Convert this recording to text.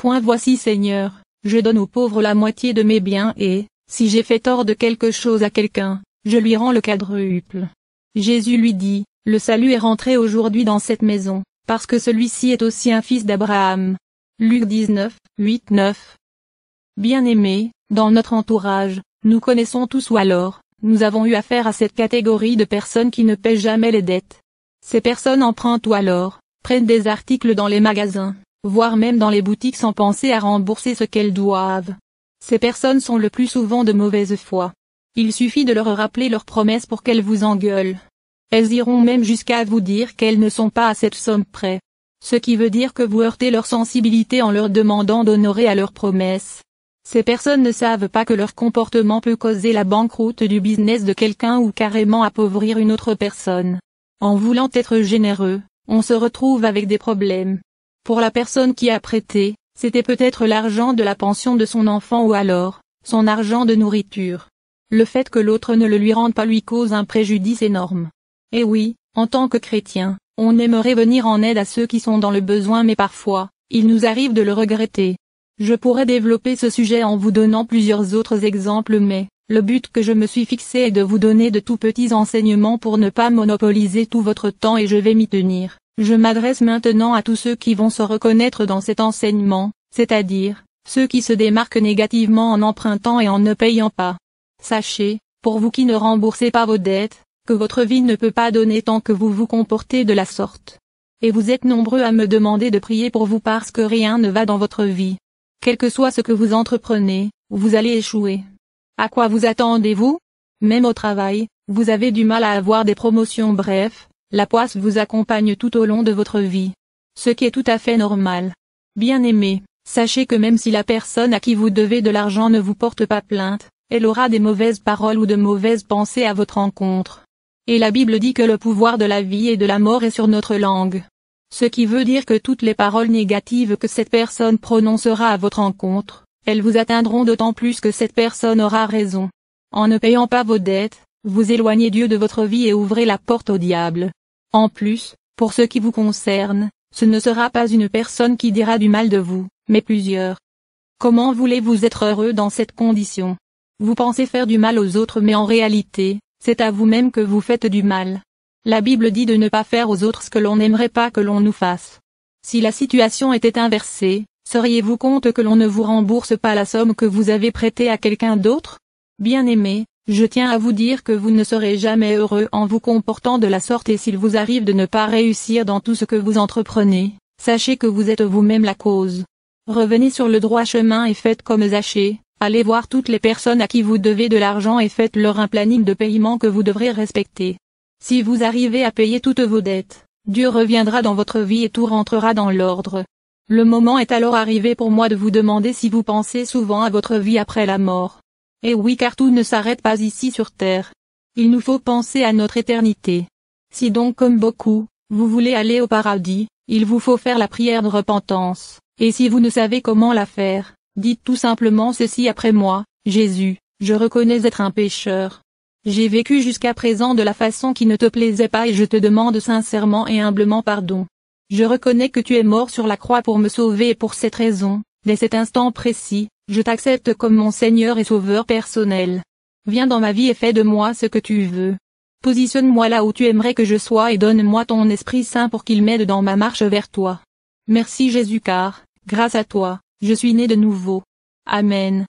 Voici Seigneur, je donne aux pauvres la moitié de mes biens et, si j'ai fait tort de quelque chose à quelqu'un, je lui rends le quadruple. Jésus lui dit, le salut est rentré aujourd'hui dans cette maison, parce que celui-ci est aussi un fils d'Abraham. Luc 19, 8, 9. Bien-aimés, dans notre entourage, nous connaissons tous ou alors, nous avons eu affaire à cette catégorie de personnes qui ne paient jamais les dettes. Ces personnes empruntent ou alors, prennent des articles dans les magasins, voire même dans les boutiques sans penser à rembourser ce qu'elles doivent. Ces personnes sont le plus souvent de mauvaise foi. Il suffit de leur rappeler leurs promesses pour qu'elles vous engueulent. Elles iront même jusqu'à vous dire qu'elles ne sont pas à cette somme près. Ce qui veut dire que vous heurtez leur sensibilité en leur demandant d'honorer à leurs promesses. Ces personnes ne savent pas que leur comportement peut causer la banqueroute du business de quelqu'un ou carrément appauvrir une autre personne. En voulant être généreux, on se retrouve avec des problèmes. Pour la personne qui a prêté, c'était peut-être l'argent de la pension de son enfant ou alors, son argent de nourriture. Le fait que l'autre ne le lui rende pas lui cause un préjudice énorme. Et oui, en tant que chrétien, on aimerait venir en aide à ceux qui sont dans le besoin mais parfois, il nous arrive de le regretter. Je pourrais développer ce sujet en vous donnant plusieurs autres exemples mais, le but que je me suis fixé est de vous donner de tout petits enseignements pour ne pas monopoliser tout votre temps et je vais m'y tenir. Je m'adresse maintenant à tous ceux qui vont se reconnaître dans cet enseignement, c'est-à-dire, ceux qui se démarquent négativement en empruntant et en ne payant pas. Sachez, pour vous qui ne remboursez pas vos dettes, que votre vie ne peut pas donner tant que vous vous comportez de la sorte. Et vous êtes nombreux à me demander de prier pour vous parce que rien ne va dans votre vie. Quel que soit ce que vous entreprenez, vous allez échouer. À quoi vous attendez-vous? Même au travail, vous avez du mal à avoir des promotions bref, la poisse vous accompagne tout au long de votre vie. Ce qui est tout à fait normal. Bien-aimés, sachez que même si la personne à qui vous devez de l'argent ne vous porte pas plainte, elle aura des mauvaises paroles ou de mauvaises pensées à votre encontre. Et la Bible dit que le pouvoir de la vie et de la mort est sur notre langue. Ce qui veut dire que toutes les paroles négatives que cette personne prononcera à votre encontre, elles vous atteindront d'autant plus que cette personne aura raison. En ne payant pas vos dettes, vous éloignez Dieu de votre vie et ouvrez la porte au diable. En plus, pour ce qui vous concerne, ce ne sera pas une personne qui dira du mal de vous, mais plusieurs. Comment voulez-vous être heureux dans cette condition? Vous pensez faire du mal aux autres mais en réalité, c'est à vous-même que vous faites du mal. La Bible dit de ne pas faire aux autres ce que l'on n'aimerait pas que l'on nous fasse. Si la situation était inversée, seriez-vous compte que l'on ne vous rembourse pas la somme que vous avez prêtée à quelqu'un d'autre? Bien-aimés, je tiens à vous dire que vous ne serez jamais heureux en vous comportant de la sorte et s'il vous arrive de ne pas réussir dans tout ce que vous entreprenez, sachez que vous êtes vous-même la cause. Revenez sur le droit chemin et faites comme Zachée, allez voir toutes les personnes à qui vous devez de l'argent et faites-leur un planning de paiement que vous devrez respecter. Si vous arrivez à payer toutes vos dettes, Dieu reviendra dans votre vie et tout rentrera dans l'ordre. Le moment est alors arrivé pour moi de vous demander si vous pensez souvent à votre vie après la mort. Et oui, car tout ne s'arrête pas ici sur terre. Il nous faut penser à notre éternité. Si donc comme beaucoup, vous voulez aller au paradis, il vous faut faire la prière de repentance, et si vous ne savez comment la faire, dites tout simplement ceci après moi: Jésus, je reconnais être un pécheur. J'ai vécu jusqu'à présent de la façon qui ne te plaisait pas et je te demande sincèrement et humblement pardon. Je reconnais que tu es mort sur la croix pour me sauver et pour cette raison, dès cet instant précis, je t'accepte comme mon Seigneur et Sauveur personnel. Viens dans ma vie et fais de moi ce que tu veux. Positionne-moi là où tu aimerais que je sois et donne-moi ton Esprit Saint pour qu'il m'aide dans ma marche vers toi. Merci Jésus car, grâce à toi, je suis né de nouveau. Amen.